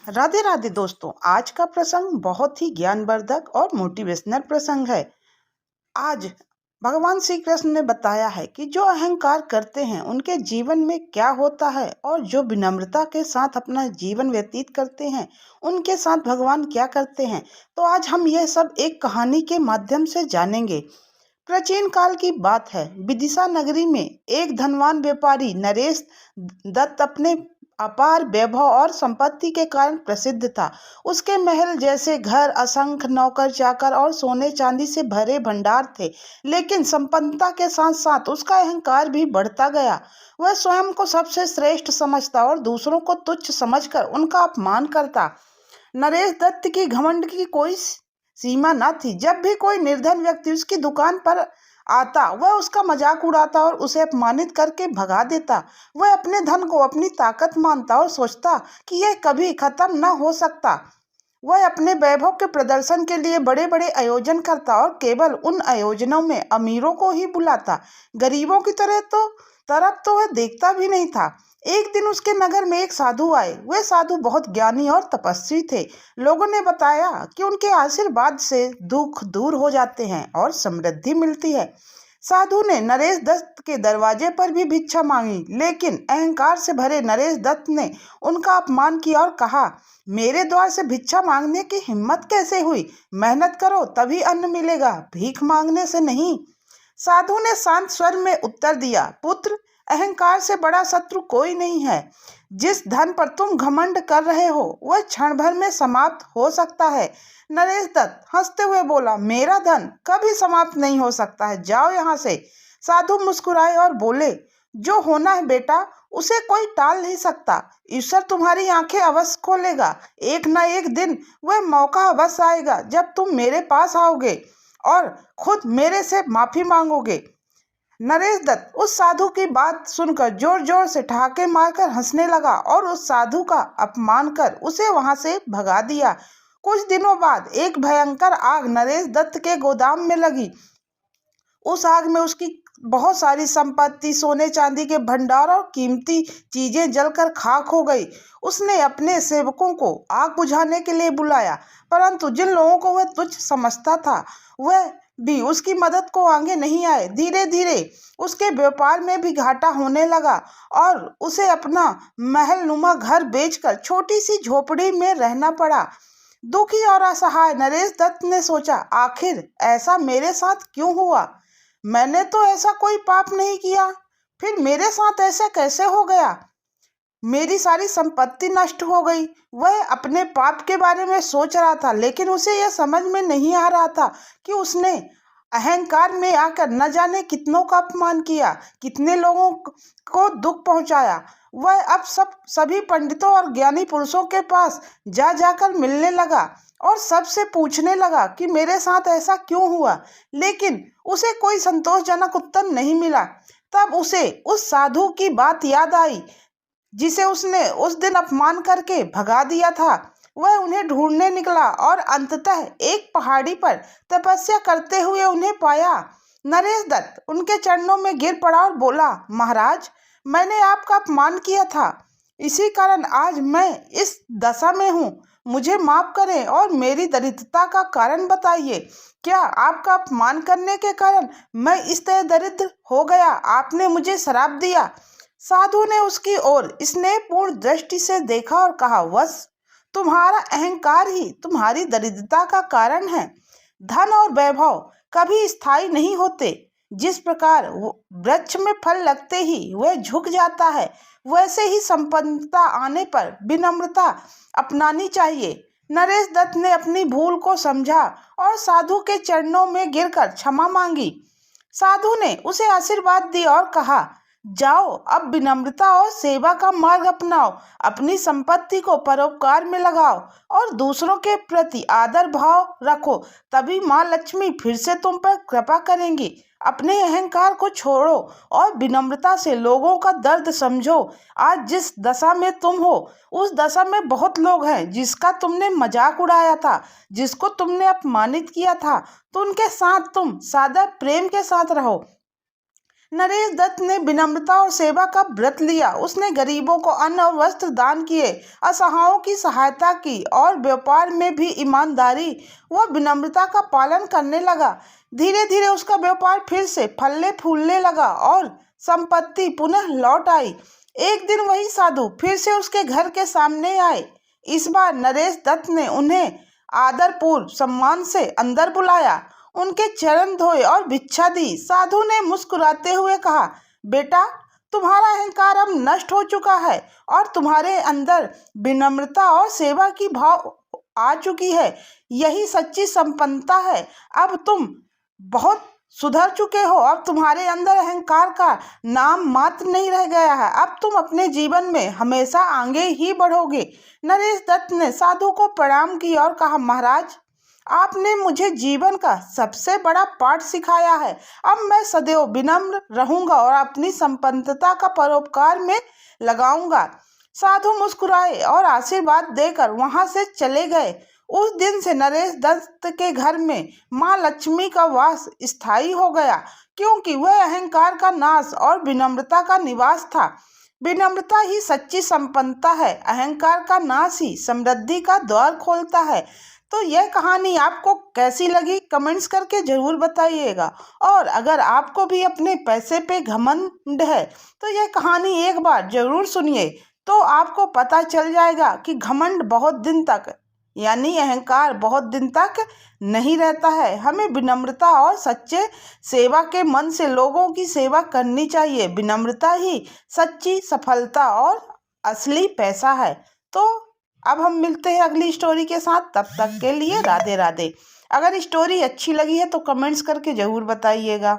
राधे राधे दोस्तों। आज का प्रसंग बहुत ही ज्ञानवर्धक और मोटिवेशनल प्रसंग है। आज भगवान श्री कृष्ण ने बताया है कि जो अहंकार करते हैं उनके जीवन में क्या होता है और जो विनम्रता के साथ अपना जीवन व्यतीत करते हैं उनके साथ भगवान क्या करते हैं। तो आज हम यह सब एक कहानी के माध्यम से जानेंगे। प्राचीन काल की बात है। विदिशा नगरी में एक धनवान व्यापारी नरेश दत्त अपने अपार वैभव और संपत्ति के कारण प्रसिद्ध था। उसके महल जैसे घर, असंख्य नौकर चाकर और सोने चांदी से भरे भंडार थे। लेकिन संपन्नता के साथ साथ उसका अहंकार भी बढ़ता गया। वह स्वयं को सबसे श्रेष्ठ समझता और दूसरों को तुच्छ समझकर उनका अपमान करता। नरेश दत्त की घमंड की कोई सीमा न थी। जब भी कोई निर्धन व्यक्ति उसकी दुकान पर आता वह उसका मजाक उड़ाता और उसे अपमानित करके भगा देता। वह अपने धन को अपनी ताकत मानता और सोचता कि यह कभी खत्म न हो सकता। वह अपने वैभव के प्रदर्शन के लिए बड़े बड़े आयोजन करता और केवल उन आयोजनों में अमीरों को ही बुलाता। गरीबों की तरफ तो वह देखता भी नहीं था। एक दिन उसके नगर में एक साधु आए। वे साधु बहुत ज्ञानी और तपस्वी थे। लोगों ने बताया कि उनके आशीर्वाद से दुख दूर हो जाते हैं और समृद्धि मिलती है। साधु ने नरेश दत्त के दरवाजे पर भी भिक्षा मांगी, लेकिन अहंकार से भरे नरेश दत्त ने उनका अपमान किया और कहा, मेरे द्वार से भिक्षा मांगने की हिम्मत कैसे हुई? मेहनत करो तभी अन्न मिलेगा, भीख मांगने से नहीं। साधु ने शांत स्वर में उत्तर दिया, पुत्र, अहंकार से बड़ा शत्रु कोई नहीं है। जिस धन पर तुम घमंड कर रहे हो वह क्षण भर में समाप्त हो सकता है। नरेश दत्त हंसते हुए बोला, मेरा धन कभी समाप्त नहीं हो सकता है, जाओ यहाँ से। साधु मुस्कुराए और बोले, जो होना है बेटा उसे कोई टाल नहीं सकता। ईश्वर तुम्हारी आंखें अवश्य खोलेगा। एक न एक दिन वह मौका अवश्य आएगा जब तुम मेरे पास आओगे और खुद मेरे से माफी मांगोगे। नरेश दत्त उस साधु की बात सुनकर जोर जोर से ठहाके मारकर हंसने लगा और उस साधु का अपमान कर उसे वहां से भगा दिया। कुछ दिनों बाद एक भयंकर आग नरेश दत्त के गोदाम में लगी। उस आग में उसकी बहुत सारी संपत्ति, सोने चांदी के भंडार और कीमती चीजें जलकर खाक हो गई। उसने अपने सेवकों को आग बुझाने के लिए बुलाया, परंतु जिन लोगों को वह तुच्छ समझता था वह भी उसकी मदद को आगे नहीं आए। धीरे धीरे उसके व्यापार में भी घाटा होने लगा और उसे अपना महलनुमा घर बेचकर छोटी सी झोपड़ी में रहना पड़ा। दुखी और असहाय नरेश दत्त ने सोचा, आखिर ऐसा मेरे साथ क्यों हुआ? मैंने तो ऐसा कोई पाप नहीं किया, फिर मेरे साथ ऐसा कैसे हो गया? मेरी सारी संपत्ति नष्ट हो गई। वह अपने पाप के बारे में सोच रहा था, लेकिन उसे यह समझ में नहीं आ रहा था कि उसने अहंकार में आकर न जाने कितनों का अपमान किया, कितने लोगों को दुख पहुंचाया। वह अब सभी पंडितों और ज्ञानी पुरुषों के पास जाकर मिलने लगा और सबसे पूछने लगा कि मेरे साथ ऐसा क्यों हुआ, लेकिन उसे कोई संतोषजनक उत्तर नहीं मिला। तब उसे उस साधु की बात याद आई जिसे उसने उस दिन अपमान करके भगा दिया था। वह उन्हें ढूंढने निकला और अंततः एक पहाड़ी पर तपस्या करते हुए उन्हें पाया। नरेश दत्त उनके चरणों में गिर पड़ा और बोला, महाराज, मैंने आपका अपमान किया था, इसी कारण आज मैं इस दशा में हूँ। मुझे माफ करें और मेरी दरिद्रता का कारण बताइए। क्या आपका अपमान करने के कारण मैं इस तरह दरिद्र हो गया? आपने मुझे श्राप दिया। साधु ने उसकी ओर स्नेहपूर्ण दृष्टि से देखा और कहा, बस तुम्हारा अहंकार ही तुम्हारी दरिद्रता का कारण है। धन और वैभव कभी स्थायी नहीं होते। जिस प्रकार वृक्ष में फल लगते ही वह झुक जाता है, वैसे ही संपन्नता आने पर विनम्रता अपनानी चाहिए। नरेश दत्त ने अपनी भूल को समझा और साधु के चरणों में गिरकर क्षमा मांगी। साधु ने उसे आशीर्वाद दिया और कहा, जाओ, अब विनम्रता और सेवा का मार्ग अपनाओ। अपनी संपत्ति को परोपकार में लगाओ और दूसरों के प्रति आदर भाव रखो, तभी माँ लक्ष्मी फिर से तुम पर कृपा करेंगी। अपने अहंकार को छोड़ो और विनम्रता से लोगों का दर्द समझो। आज जिस दशा में तुम हो उस दशा में बहुत लोग हैं जिसका तुमने मजाक उड़ाया था, जिसको तुमने अपमानित किया था, तो उनके साथ तुम सादर प्रेम के साथ रहो। नरेश दत्त ने विनम्रता और सेवा का व्रत लिया। उसने गरीबों को अन्न और वस्त्र दान किए, असहायों की सहायता की और व्यापार में भी ईमानदारी व विनम्रता का पालन करने लगा। धीरे धीरे उसका व्यापार फिर से फलने फूलने लगा और संपत्ति पुनः लौट आई। एक दिन वही साधु फिर से उसके घर के सामने आए। इस बार नरेश दत्त ने उन्हें आदरपूर्वक सम्मान से अंदर बुलाया, उनके चरण धोए और भिक्षा दी। साधु ने मुस्कुराते हुए कहा, बेटा, तुम्हारा अहंकार अब नष्ट हो चुका है और तुम्हारे अंदर विनम्रता और सेवा की भाव आ चुकी है। यही सच्ची संपन्नता है। अब तुम बहुत सुधर चुके हो। अब तुम्हारे अंदर अहंकार का नाम मात्र नहीं रह गया है। अब तुम अपने जीवन में हमेशा आगे ही बढ़ोगे। नरेश दत्त ने साधु को प्रणाम किया और कहा, महाराज, आपने मुझे जीवन का सबसे बड़ा पाठ सिखाया है। अब मैं सदैव विनम्र रहूंगा और अपनी संपन्नता का परोपकार में लगाऊंगा। साधु मुस्कुराए और आशीर्वाद देकर वहां से चले गए। उस दिन से नरेश दत्त के घर में माँ लक्ष्मी का वास स्थायी हो गया, क्योंकि वह अहंकार का नाश और विनम्रता का निवास था। विनम्रता ही सच्ची संपन्नता है। अहंकार का नाश ही समृद्धि का द्वार खोलता है। तो यह कहानी आपको कैसी लगी कमेंट्स करके ज़रूर बताइएगा। और अगर आपको भी अपने पैसे पे घमंड है तो यह कहानी एक बार ज़रूर सुनिए, तो आपको पता चल जाएगा कि घमंड बहुत दिन तक, यानी अहंकार बहुत दिन तक नहीं रहता है। हमें विनम्रता और सच्चे सेवा के मन से लोगों की सेवा करनी चाहिए। विनम्रता ही सच्ची सफलता और असली पैसा है। तो अब हम मिलते हैं अगली स्टोरी के साथ। तब तक के लिए राधे राधे। अगर स्टोरी अच्छी लगी है तो कमेंट्स करके ज़रूर बताइएगा।